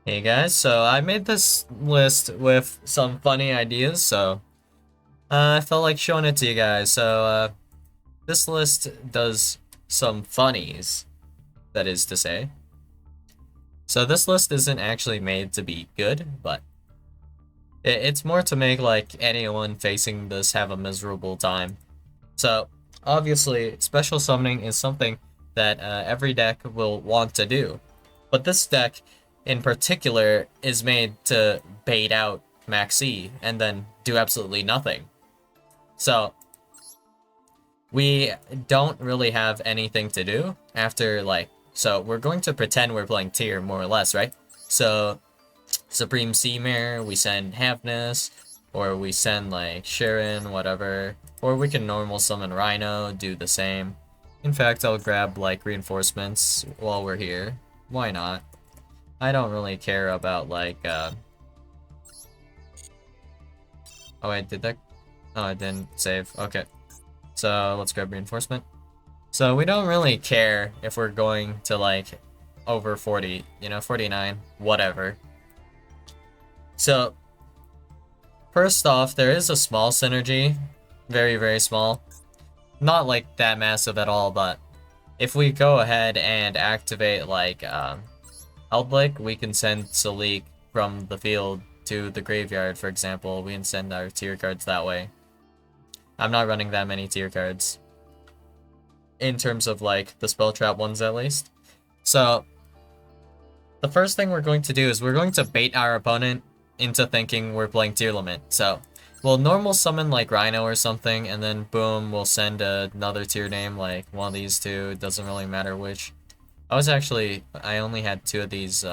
Hey guys, so I made this list with some funny ideas, so I felt like showing it to you guys. So this list does some funnies, that is to say. So this list isn't actually made to be good, but it's more to make like anyone facing this have a miserable time. So obviously, special summoning is something that every deck will want to do. But this deck in particular is made to bait out Maxi and then do absolutely nothing. So we don't really have anything to do after so we're going to pretend we're playing tier more or less, right? So Supreme Sea Mare, we send Havness, or we send like Sharon, whatever. Or we can normal summon Rhino, do the same. In fact, I'll grab like reinforcements while we're here. Why not? I don't really care about oh wait, did that? Oh, I didn't save. Okay. So let's grab reinforcement. So we don't really care if we're going to like over 40, 49, whatever. So first off, there is a small synergy. Very, very small. Not like that massive at all, but if we go ahead and activate like eldlich, we can send Salik from the field to the graveyard, for example. We can send our tier cards that way. I'm not running that many tier cards. In terms of like the spell trap ones at least. So the first thing we're going to do is we're going to bait our opponent into thinking we're playing tier limit. So we'll normal summon like Rhino or something, and then boom, we'll send another tier name like one of these two. It doesn't really matter which. I only had two of these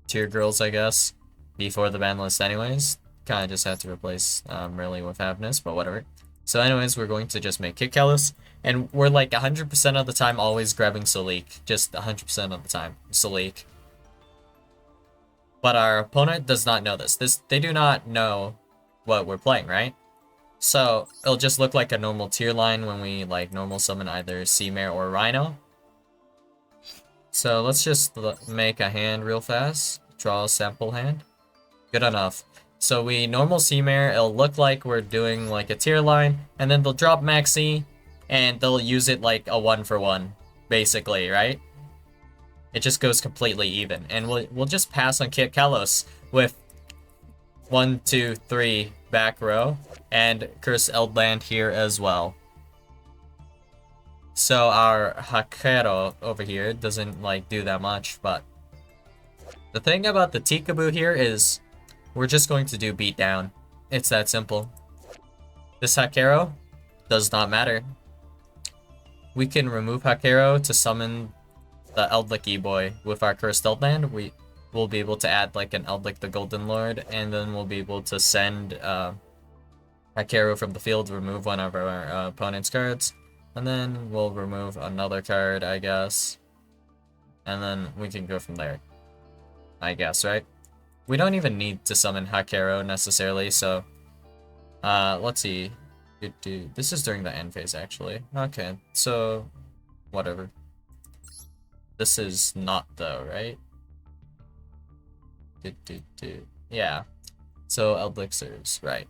tier girls, I guess, before the ban list anyways. Kind of just had to replace really with Havness, but whatever. So anyways, we're going to just make Kit Callus, and we're like 100% of the time always grabbing Salik. Just 100% of the time, Salik. But our opponent does not know this. They do not know what we're playing, right? So it'll just look like a normal tier line when we like normal summon either Sea Mare or Rhino. So let's just make a hand real fast. Draw a sample hand. Good enough. So we normal Sea Mare, it'll look like we're doing like a tier line, and then they'll drop Maxi, and they'll use it like a 1-for-1, basically, right? It just goes completely even, and we'll just pass on Kit Kalos with 1, 2, 3 back row, and Curse Eldland here as well. So our Hakero over here doesn't like do that much, but the thing about the Tikaboo here is we're just going to do beatdown. It's that simple. This Hakero does not matter. We can remove Hakero to summon the Eldlich boy with our Cursed Eldland. We will be able to add like an Eldlich the Golden Lord, and then we'll be able to send Hakero from the field, remove one of our opponent's cards, and then we'll remove another card, I guess. And then we can go from there, I guess, right? We don't even need to summon Hakero necessarily, so let's see. This is during the end phase, actually. Okay, so whatever. This is not though, right? Yeah. So Eldixirs, right.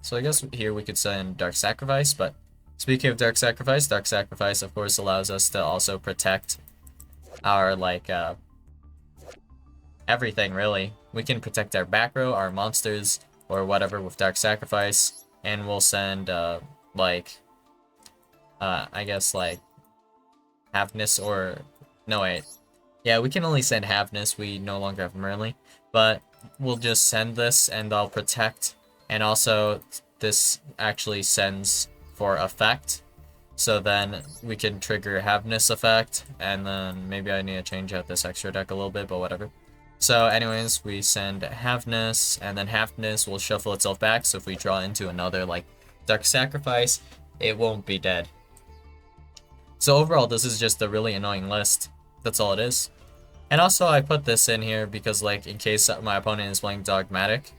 So I guess here we could send Dark Sacrifice, but speaking of Dark Sacrifice of course allows us to also protect our like everything really. We can protect our back row, our monsters, or whatever with Dark Sacrifice, and we'll send I guess like Havness or no wait. Yeah, we can only send Havness, we no longer have Merly. But we'll just send this and I'll protect, and also this actually sends for effect. So then we can trigger Havness effect, and then maybe I need to change out this extra deck a little bit, but whatever. So anyways, we send Havness, and then Havness will shuffle itself back, so if we draw into another like Dark Sacrifice, it won't be dead. So overall, this is just a really annoying list. That's all it is. And also, I put this in here because, like, in case my opponent is playing Dogmatic,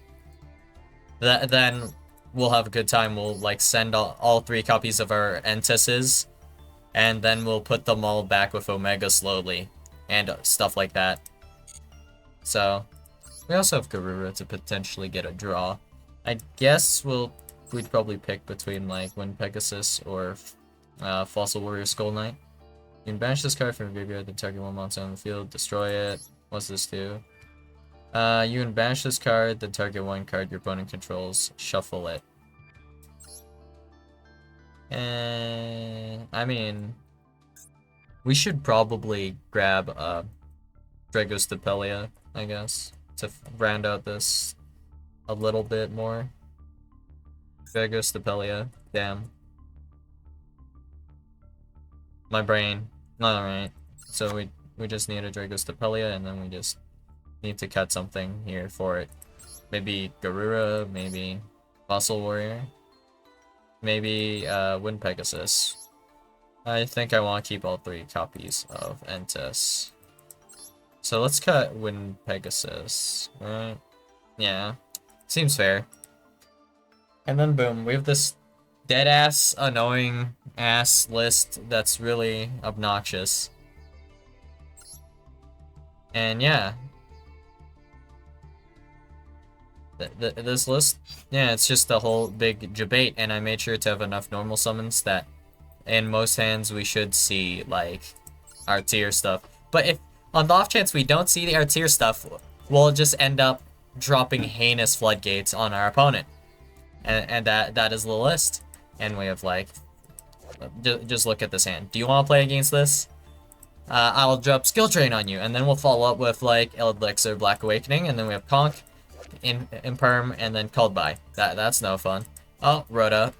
then we'll have a good time. We'll, like, send all 3 copies of our Entices, and then we'll put them all back with Omega slowly, and stuff like that. So we also have Garura to potentially get a draw. I guess we'd probably pick between like Wind Pegasus or Fossil Warrior Skull Knight. You can banish this card from your graveyard, then target one monster on the field, destroy it. What's this do? You can banish this card, then target one card your opponent controls, shuffle it. And I mean, we should probably grab Dragostapelia, I guess, to round out this a little bit more. Dragostapelia, damn. My brain. Alright. So we just need a Dragostapelia, and then we just need to cut something here for it. Maybe Garura, maybe Fossil Warrior, maybe Wind Pegasus. I think I want to keep all 3 copies of Entis. So let's cut Wind Pegasus, right? Yeah, seems fair. And then boom, we have this dead-ass, annoying-ass list that's really obnoxious. And yeah. This list, yeah, it's just a whole big debate, and I made sure to have enough normal summons that in most hands we should see, like, our tier stuff. But if, on the off chance we don't see our tier stuff, we'll just end up dropping heinous floodgates on our opponent. And that is the list. And we have, like, just look at this hand. Do you want to play against this? I'll drop Skill Drain on you, and then we'll follow up with, like, eldlich or Black Awakening, and then we have Conk, Imperm, and then Called By. That's no fun. Oh, Rhoda.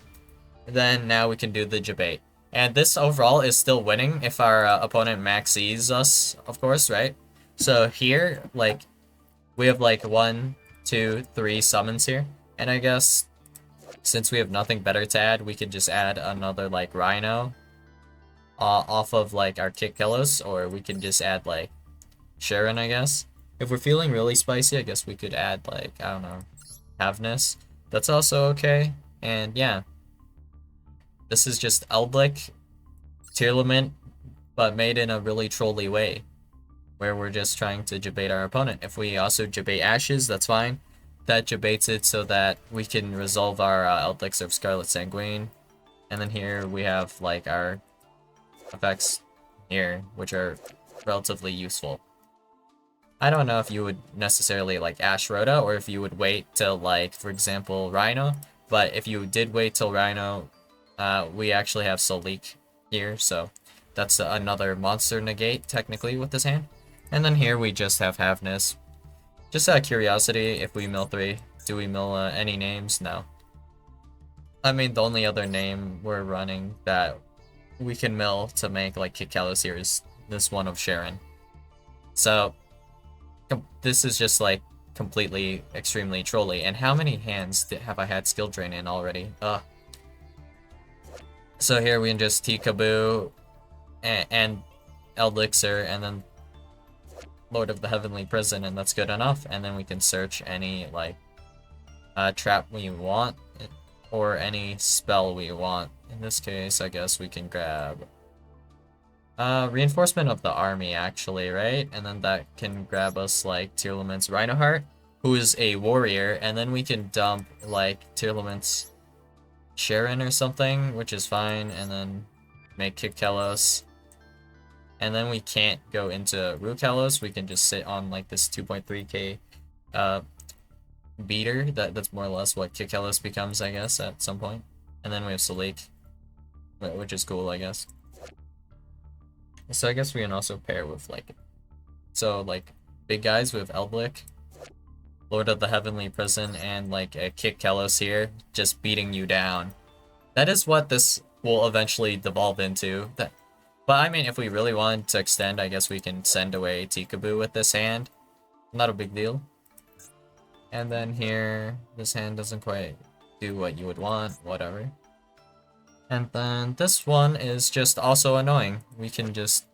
Then now we can do the debate. And this overall is still winning if our opponent maxes us, of course, right? So here, like, we have like 1, 2, 3 summons here. And I guess since we have nothing better to add, we could just add another like Rhino off of like our Kick Killos, or we can just add like Sharon, I guess. If we're feeling really spicy, I guess we could add like, I don't know, Havness. That's also okay. And yeah. This is just eldlich tier limit, but made in a really trolly way, where we're just trying to debate our opponent. If we also debate Ashes, that's fine. That debates it so that we can resolve our eldlich of Scarlet Sanguine. And then here we have like our effects here, which are relatively useful. I don't know if you would necessarily like Ash Rhoda, or if you would wait till like, for example, Rhino. But if you did wait till Rhino, we actually have Solik here, so that's another monster negate, technically, with this hand. And then here we just have Havness. Just out of curiosity, if we mill 3, do we mill any names? No. I mean, the only other name we're running that we can mill to make, like, Kick Killos here is this one of Sharon. So, this is just, like, completely, extremely trolly. And how many hands have I had Skill Drain in already? Ugh. So here we can just T-Kaboo and Eldixir, and then Lord of the Heavenly Prison, and that's good enough. And then we can search any, like, trap we want, or any spell we want. In this case, I guess we can grab Reinforcement of the Army, actually, right? And then that can grab us, like, Tearlament's Rhinoheart, who is a warrior, and then we can dump, like, Tearlament's Sharon or something, which is fine, and then make Kick Killos. And then we can't go into Root Killos, we can just sit on like this 2.3k beater. That's more or less what Kick Killos becomes, I guess, at some point. And then we have Solik, which is cool, I guess. So I guess we can also pair with like, so like big guys with Eldlich, Lord of the Heavenly Prison, and like a Kick Killos here, just beating you down. That is what this will eventually devolve into. But I mean, if we really wanted to extend, I guess we can send away T-Kaboo with this hand. Not a big deal. And then here, this hand doesn't quite do what you would want, whatever. And then this one is just also annoying. We can just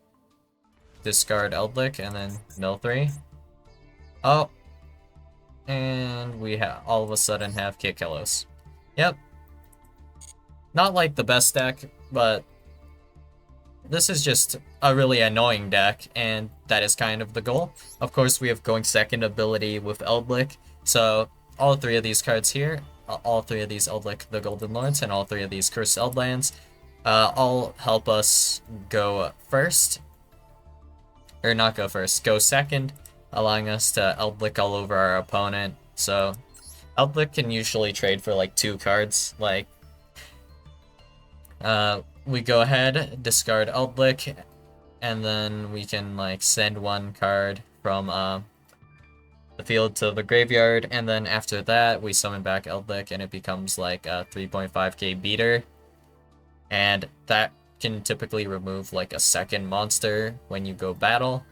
discard Eldlich and then mill 3. Oh. And we all of a sudden have Kick Killos. Yep. Not like the best deck, but this is just a really annoying deck, and that is kind of the goal. Of course, we have going second ability with eldlich, so all three of these cards here, all three of these eldlich, the Golden Lords, and all three of these cursed eldlands, all help us go first, or not go first, go second, allowing us to eldlich all over our opponent. So eldlich can usually trade for like 2 cards, like we go ahead, discard eldlich, and then we can like send 1 card from the field to the graveyard, and then after that we summon back eldlich, and it becomes like a 3.5k beater, and that can typically remove like a second monster when you go battle.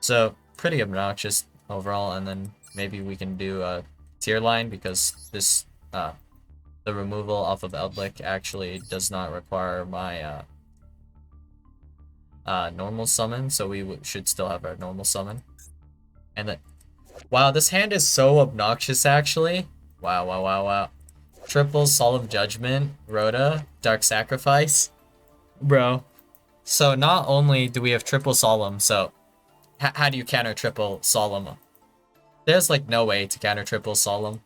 So pretty obnoxious overall, and then maybe we can do a tier line because this the removal off of eldlich actually does not require my normal summon, so we should still have our normal summon. And then, wow, this hand is so obnoxious actually. Wow, wow, wow, wow. Triple Solemn Judgment, Rhoda, Dark Sacrifice. Bro. So not only do we have triple Solemn, so how do you counter triple Solemn? There's like no way to counter triple Solemn.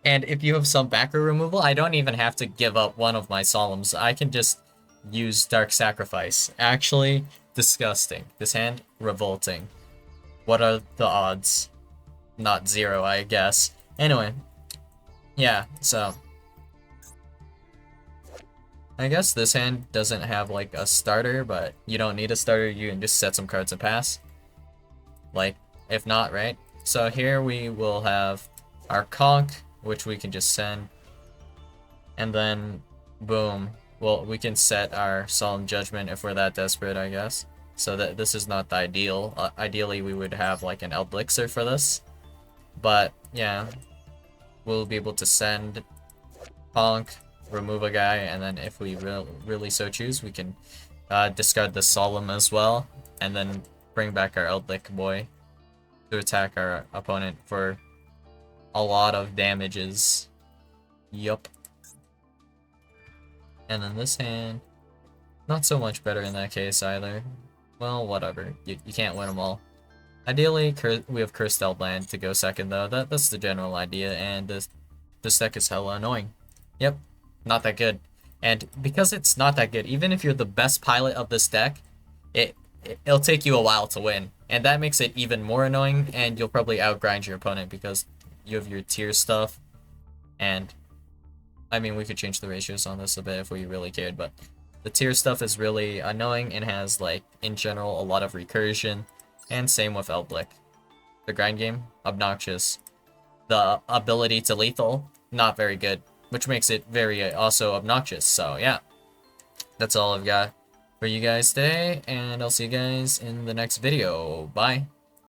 And if you have some backer removal, I don't even have to give up one of my Solemns. I can just use Dark Sacrifice. Actually, disgusting. This hand, revolting. What are the odds? Not 0, I guess. Anyway, yeah, so I guess this hand doesn't have like a starter, but you don't need a starter, you can just set some cards and pass. Like, if not, right? So here we will have our conch, which we can just send. And then, boom. Well, we can set our Solemn Judgment if we're that desperate, I guess. So that this is not the ideal. Ideally, we would have like an Eldlixir for this. But, yeah. We'll be able to send conch, remove a guy, and then if we really so choose, we can discard the Solemn as well, and then bring back our Eldlich boy to attack our opponent for a lot of damages. Yup. And then this hand, not so much better in that case either. Well, whatever. You can't win them all. Ideally, we have Cursed Eldland to go second, though. That's the general idea, and this deck is hella annoying. Yep, not that good. And because it's not that good, even if you're the best pilot of this deck, it'll take you a while to win. And that makes it even more annoying, and you'll probably outgrind your opponent because you have your tier stuff. And, I mean, we could change the ratios on this a bit if we really cared, but the tier stuff is really annoying and has, like, in general, a lot of recursion. And same with Eldlich. The grind game, obnoxious. The ability to lethal, not very good, which makes it very also obnoxious. So yeah, that's all I've got for you guys today, and I'll see you guys in the next video. Bye.